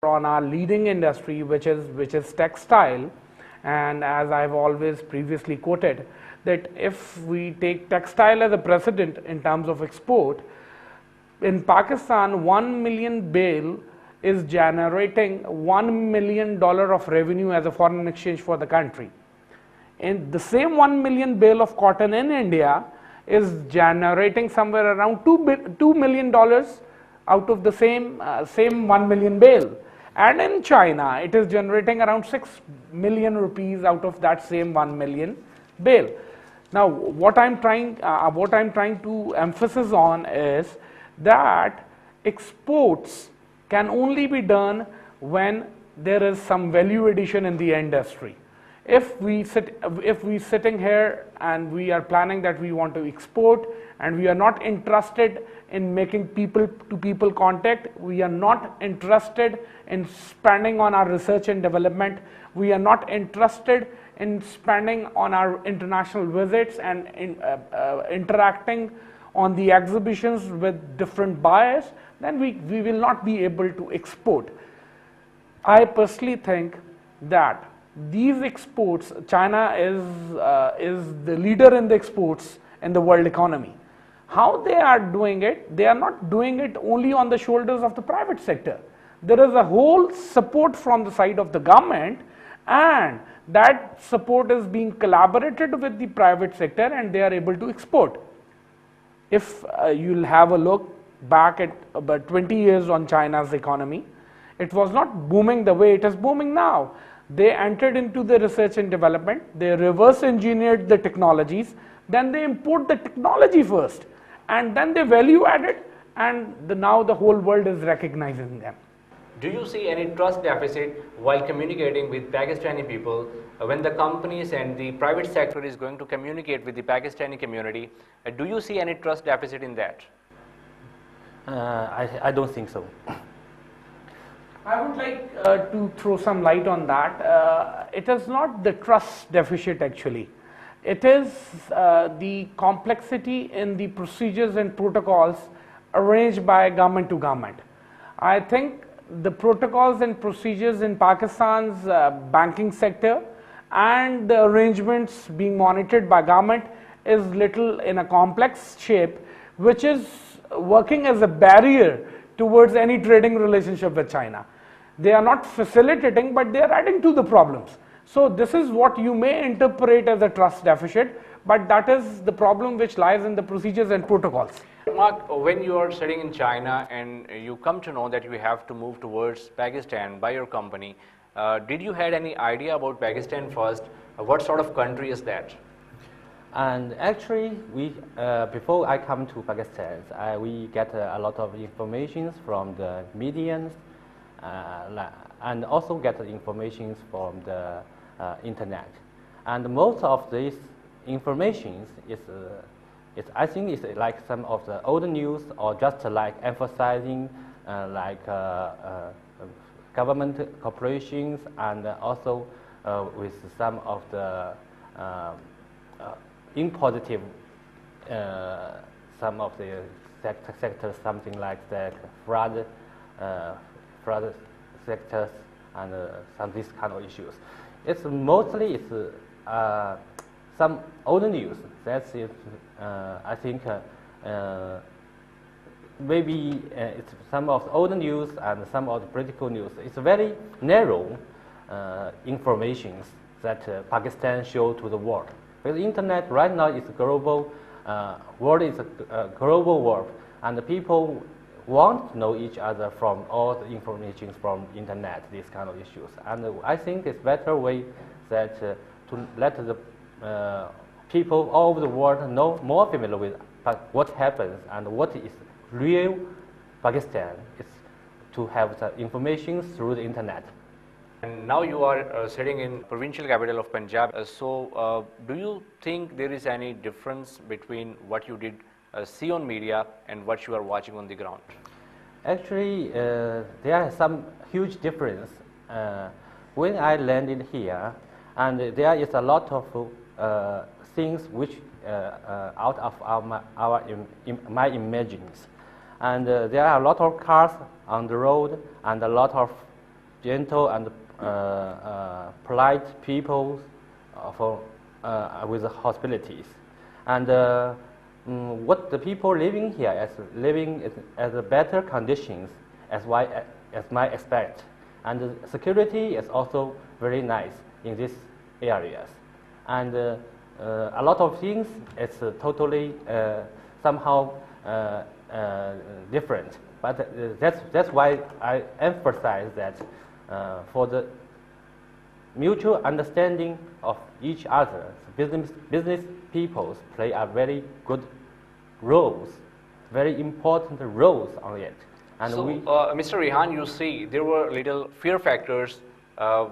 on our leading industry, which is textile. And as I've always previously quoted, that if we take textile as a precedent in terms of export, in Pakistan, 1 million bale is generating $1 million of revenue as a foreign exchange for the country. And the same 1 million bale of cotton in India is generating somewhere around $2 million out of the same 1 million bale. And in China, it is generating around 6 million rupees out of that same 1 million bale. Now, what I'm trying to emphasize on is that exports can only be done when there is some value addition in the industry. If we sitting here and we are planning that we want to export and we are not interested in making people to people contact, we are not interested in spending on our research and development, we are not interested in spending on our international visits and interacting on the exhibitions with different buyers, then we will not be able to export. I personally think that these exports, China is the leader in the exports in the world economy. How they are doing it? They are not doing it only on the shoulders of the private sector. There is a whole support from the side of the government, and that support is being collaborated with the private sector, and they are able to export. If you'll have a look back at about 20 years on China's economy, it was not booming the way it is booming now. They entered into the research and development, they reverse engineered the technologies, then they import the technology first, and then they value add it, and now the whole world is recognizing them. Do you see any trust deficit while communicating with Pakistani people when the companies and the private sector is going to communicate with the Pakistani community? Do you see any trust deficit in that? I don't think so. I would like to throw some light on that. It is not the trust deficit actually. It is the complexity in the procedures and protocols arranged by government to government. I think the protocols and procedures in Pakistan's banking sector and the arrangements being monitored by government is little in a complex shape, which is working as a barrier towards any trading relationship with China. They are not facilitating, but they are adding to the problems. So this is what you may interpret as a trust deficit, but that is the problem which lies in the procedures and protocols. Mark, when you are studying in China and you come to know that you have to move towards Pakistan by your company, did you had any idea about Pakistan first? What sort of country is that? And actually, before I come to Pakistan, we get a lot of information from the media, and also get information from the internet. And most of these information is I think it's like some of the old news, or just like emphasizing government corporations, and also with some of the impositive some of the sectors, something like that, fraud sectors, and some these kind of issues. It's mostly some old news. That's it. I think maybe it's some of the old news and some of the political news. It's very narrow information that Pakistan show to the world. With the internet right now, it's a global world. Is a global world, and the people want to know each other from all the information from internet. These kind of issues, and I think it's better way that to let the people all over the world know more familiar with what happens and what is real Pakistan. It's to have the information through the internet. And now you are sitting in provincial capital of Punjab. So do you think there is any difference between what you did see on media and what you are watching on the ground? Actually, there is some huge difference. When I landed here, and there is a lot of things which out of my imagines. And there are a lot of cars on the road, and a lot of gentle and polite people with hospitalities. And what the people living here living as better conditions as might expect. And the security is also very nice in these areas. And a lot of things is totally somehow different. But that's why I emphasize that for the mutual understanding of each other, business peoples play a very good roles, very important roles on it. And so, Mr. Rehan, you see, there were little fear factors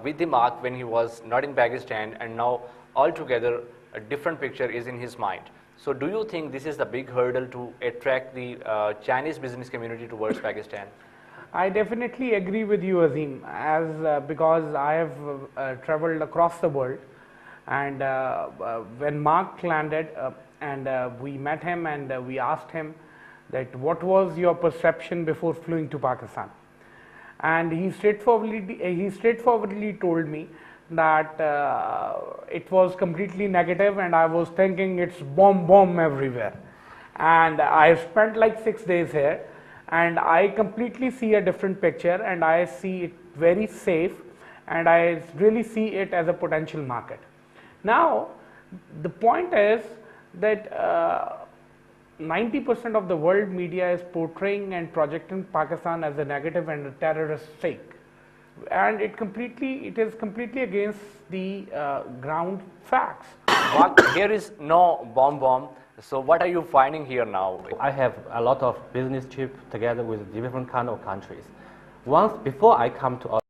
with the Mark when he was not in Pakistan, and now altogether a different picture is in his mind. So do you think this is the big hurdle to attract the Chinese business community towards Pakistan? I definitely agree with you, Azim, because I have traveled across the world, and when Mark landed and we met him and we asked him that what was your perception before flying to Pakistan, and he straightforwardly told me that it was completely negative, and I was thinking it's bomb everywhere. And I spent like 6 days here, and I completely see a different picture, and I see it very safe, and I really see it as a potential market. Now the point is that 90% of the world media is portraying and projecting Pakistan as a negative and a terrorist state, and it is completely against the ground facts. Mark, here is no bomb. So what are you finding here now? I have a lot of business trips together with different kind of countries. Once before I come to